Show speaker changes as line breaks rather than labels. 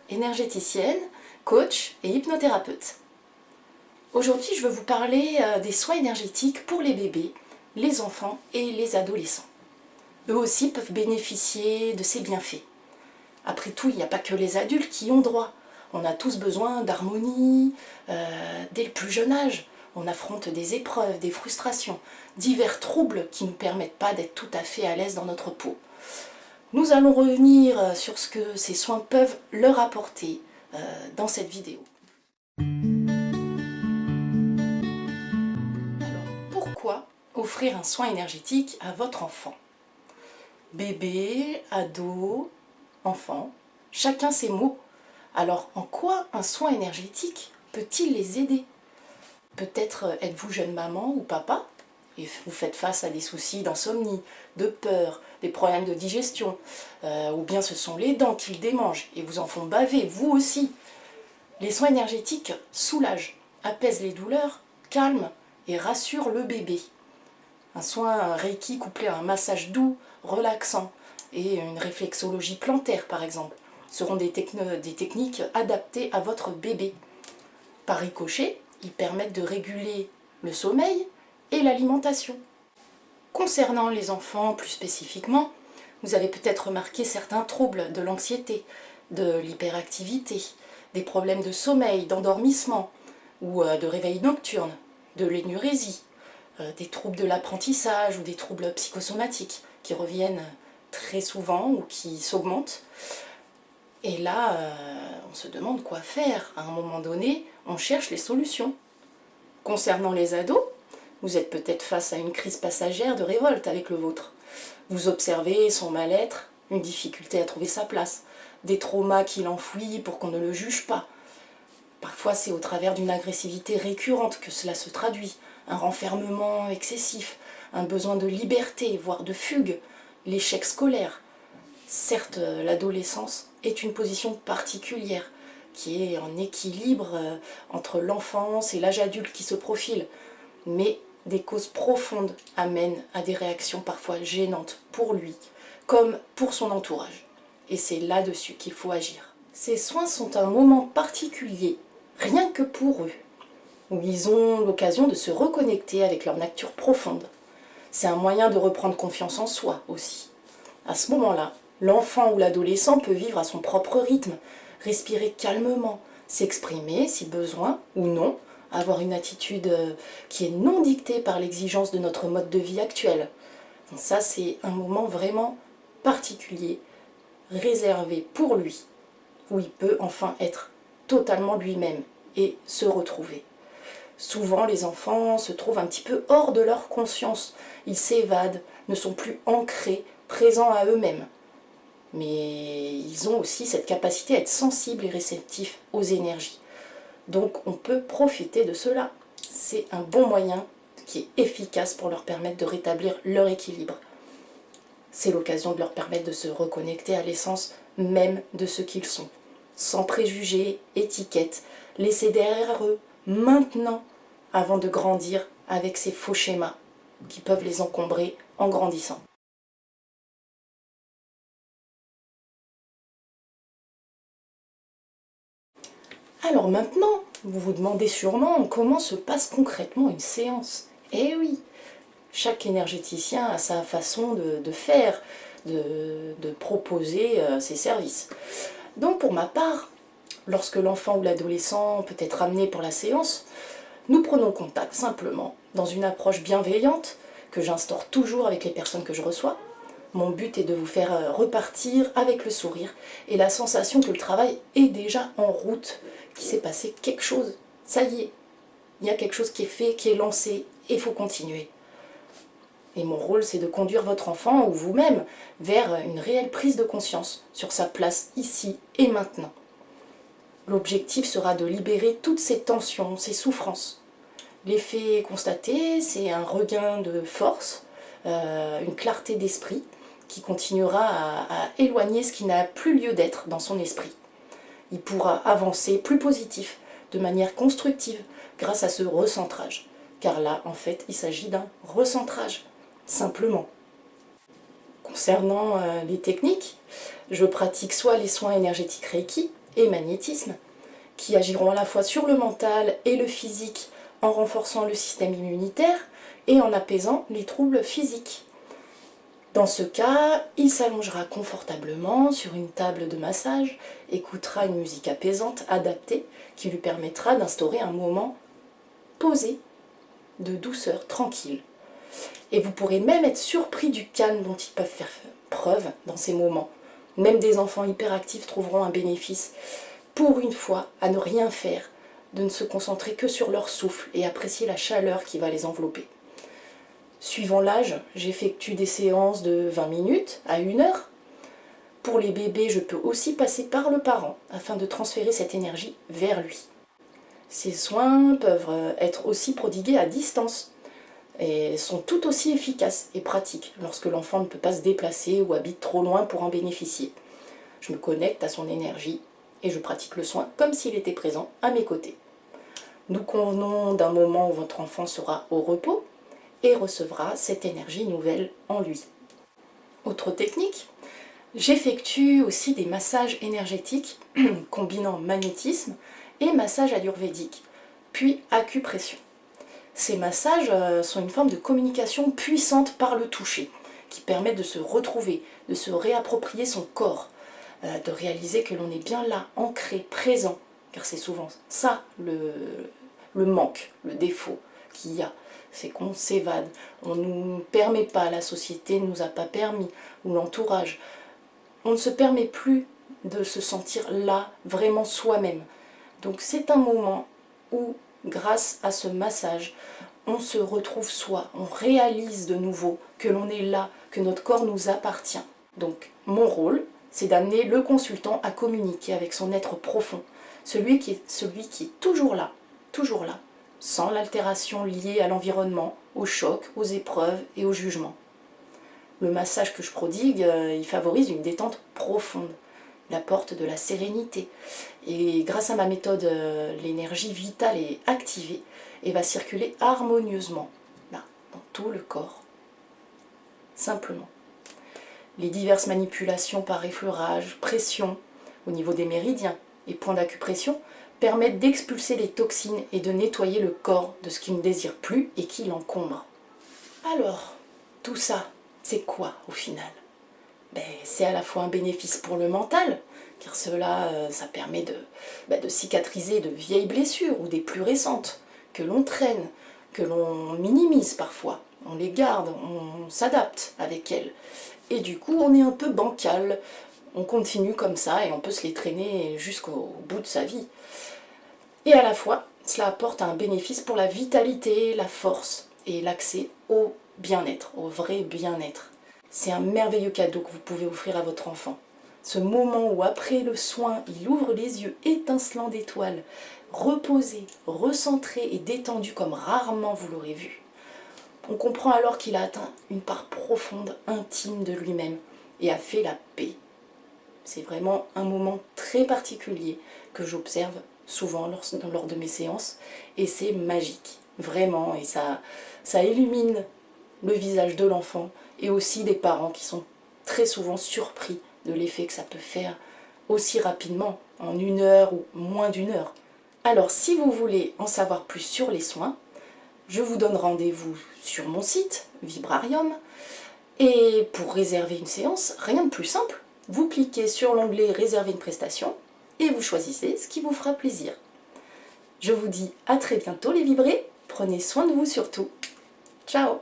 énergéticienne, coach et hypnothérapeute. Aujourd'hui, je veux vous parler des soins énergétiques pour les bébés, les enfants et les adolescents. Eux aussi peuvent bénéficier de ces bienfaits. Après tout, il n'y a pas que les adultes qui y ont droit. On a tous besoin d'harmonie dès le plus jeune âge. On affronte des épreuves, des frustrations, divers troubles qui ne nous permettent pas d'être tout à fait à l'aise dans notre peau. Nous allons revenir sur ce que ces soins peuvent leur apporter dans cette vidéo. Alors, pourquoi offrir un soin énergétique à votre enfant? Bébé, ado, enfant, chacun ses mots. Alors, en quoi un soin énergétique peut-il les aider? Peut-être êtes-vous jeune maman ou papa et vous faites face à des soucis d'insomnie, de peur, des problèmes de digestion, ou bien ce sont les dents qu'ils démangent et vous en font baver, vous aussi. Les soins énergétiques soulagent, apaisent les douleurs, calment et rassurent le bébé. Un soin Reiki couplé à un massage doux, relaxant et une réflexologie plantaire par exemple seront des techniques adaptées à votre bébé. Par ricochet, ils permettent de réguler le sommeil et l'alimentation. Concernant les enfants plus spécifiquement, vous avez peut-être remarqué certains troubles de l'anxiété, de l'hyperactivité, des problèmes de sommeil, d'endormissement ou de réveil nocturne, de l'énurésie, des troubles de l'apprentissage ou des troubles psychosomatiques qui reviennent très souvent ou qui s'augmentent. Et là, on se demande quoi faire. À un moment donné, on cherche les solutions. Concernant les ados, vous êtes peut-être face à une crise passagère de révolte avec le vôtre. Vous observez son mal-être, une difficulté à trouver sa place, des traumas qu'il enfouit pour qu'on ne le juge pas. Parfois, c'est au travers d'une agressivité récurrente que cela se traduit, un renfermement excessif, un besoin de liberté, voire de fugue, l'échec scolaire. Certes, l'adolescence est une position particulière, qui est en équilibre entre l'enfance et l'âge adulte qui se profile, mais des causes profondes amènent à des réactions parfois gênantes pour lui, comme pour son entourage. Et c'est là-dessus qu'il faut agir. Ces soins sont un moment particulier, rien que pour eux, où ils ont l'occasion de se reconnecter avec leur nature profonde. C'est un moyen de reprendre confiance en soi aussi. À ce moment-là, l'enfant ou l'adolescent peut vivre à son propre rythme, respirer calmement, s'exprimer si besoin ou non, avoir une attitude qui est non dictée par l'exigence de notre mode de vie actuel. Donc ça, c'est un moment vraiment particulier, réservé pour lui, où il peut enfin être totalement lui-même et se retrouver. Souvent, les enfants se trouvent un petit peu hors de leur conscience. Ils s'évadent, ne sont plus ancrés, présents à eux-mêmes. Mais ils ont aussi cette capacité à être sensibles et réceptifs aux énergies. Donc on peut profiter de cela. C'est un bon moyen qui est efficace pour leur permettre de rétablir leur équilibre. C'est l'occasion de leur permettre de se reconnecter à l'essence même de ce qu'ils sont. Sans préjugés, étiquettes, laisser derrière eux, maintenant, avant de grandir avec ces faux schémas qui peuvent les encombrer en grandissant. Alors maintenant, vous vous demandez sûrement comment se passe concrètement une séance. Eh oui, chaque énergéticien a sa façon de faire, de proposer ses services. Donc pour ma part, lorsque l'enfant ou l'adolescent peut être amené pour la séance, nous prenons contact simplement dans une approche bienveillante que j'instaure toujours avec les personnes que je reçois. Mon but est de vous faire repartir avec le sourire et la sensation que le travail est déjà en route, qu'il s'est passé quelque chose. Ça y est, il y a quelque chose qui est fait, qui est lancé, et il faut continuer. Et mon rôle, c'est de conduire votre enfant ou vous-même vers une réelle prise de conscience sur sa place ici et maintenant. L'objectif sera de libérer toutes ces tensions, ces souffrances. L'effet constaté, c'est un regain de force, une clarté d'esprit qui continuera à éloigner ce qui n'a plus lieu d'être dans son esprit. Il pourra avancer plus positif, de manière constructive, grâce à ce recentrage. Car là, en fait, il s'agit d'un recentrage, simplement. Concernant les techniques, je pratique soit les soins énergétiques Reiki, et magnétisme, qui agiront à la fois sur le mental et le physique en renforçant le système immunitaire et en apaisant les troubles physiques. Dans ce cas, il s'allongera confortablement sur une table de massage, écoutera une musique apaisante, adaptée, qui lui permettra d'instaurer un moment posé, de douceur, tranquille. Et vous pourrez même être surpris du calme dont ils peuvent faire preuve dans ces moments. Même des enfants hyperactifs trouveront un bénéfice, pour une fois, à ne rien faire, de ne se concentrer que sur leur souffle et apprécier la chaleur qui va les envelopper. Suivant l'âge, j'effectue des séances de 20 minutes à 1 heure. Pour les bébés, je peux aussi passer par le parent afin de transférer cette énergie vers lui. Ces soins peuvent être aussi prodigués à distance et sont tout aussi efficaces et pratiques lorsque l'enfant ne peut pas se déplacer ou habite trop loin pour en bénéficier. Je me connecte à son énergie et je pratique le soin comme s'il était présent à mes côtés. Nous convenons d'un moment où votre enfant sera au repos et recevra cette énergie nouvelle en lui. Autre technique, j'effectue aussi des massages énergétiques combinant magnétisme et massage ayurvédique, puis acupression. Ces massages sont une forme de communication puissante par le toucher, qui permet de se retrouver, de se réapproprier son corps, de réaliser que l'on est bien là, ancré, présent, car c'est souvent ça le manque, le défaut qu'il y a. C'est qu'on s'évade, on ne nous permet pas, la société ne nous a pas permis, ou l'entourage. On ne se permet plus de se sentir là, vraiment soi-même. Donc c'est un moment où, grâce à ce massage, on se retrouve soi, on réalise de nouveau que l'on est là, que notre corps nous appartient. Donc mon rôle, c'est d'amener le consultant à communiquer avec son être profond, celui qui est toujours là, sans l'altération liée à l'environnement, au choc, aux épreuves et au jugement. Le massage que je prodigue, il favorise une détente profonde. Il apporte de la sérénité. Et grâce à ma méthode, l'énergie vitale est activée et va circuler harmonieusement, là, dans tout le corps. Simplement. Les diverses manipulations par effleurage, pression, au niveau des méridiens et points d'acupression, permettent d'expulser les toxines et de nettoyer le corps de ce qui ne désire plus et qui l'encombre. Alors, tout ça, c'est quoi au final? C'est à la fois un bénéfice pour le mental, car cela, ça permet de cicatriser de vieilles blessures ou des plus récentes, que l'on traîne, que l'on minimise parfois. On les garde, on s'adapte avec elles. Et du coup, on est un peu bancal. On continue comme ça et on peut se les traîner jusqu'au bout de sa vie. Et à la fois, cela apporte un bénéfice pour la vitalité, la force et l'accès au bien-être, au vrai bien-être. C'est un merveilleux cadeau que vous pouvez offrir à votre enfant. Ce moment où après le soin, il ouvre les yeux étincelants d'étoiles, reposé, recentré et détendu comme rarement vous l'aurez vu. On comprend alors qu'il a atteint une part profonde, intime de lui-même et a fait la paix. C'est vraiment un moment très particulier que j'observe souvent lors de mes séances et c'est magique, vraiment, et ça illumine le visage de l'enfant et aussi des parents qui sont très souvent surpris de l'effet que ça peut faire aussi rapidement, en 1 heure ou moins d'1 heure. Alors si vous voulez en savoir plus sur les soins, je vous donne rendez-vous sur mon site Vibrarium et pour réserver une séance, rien de plus simple, vous cliquez sur l'onglet réserver une prestation et vous choisissez ce qui vous fera plaisir. Je vous dis à très bientôt les vibrés, prenez soin de vous surtout. Ciao!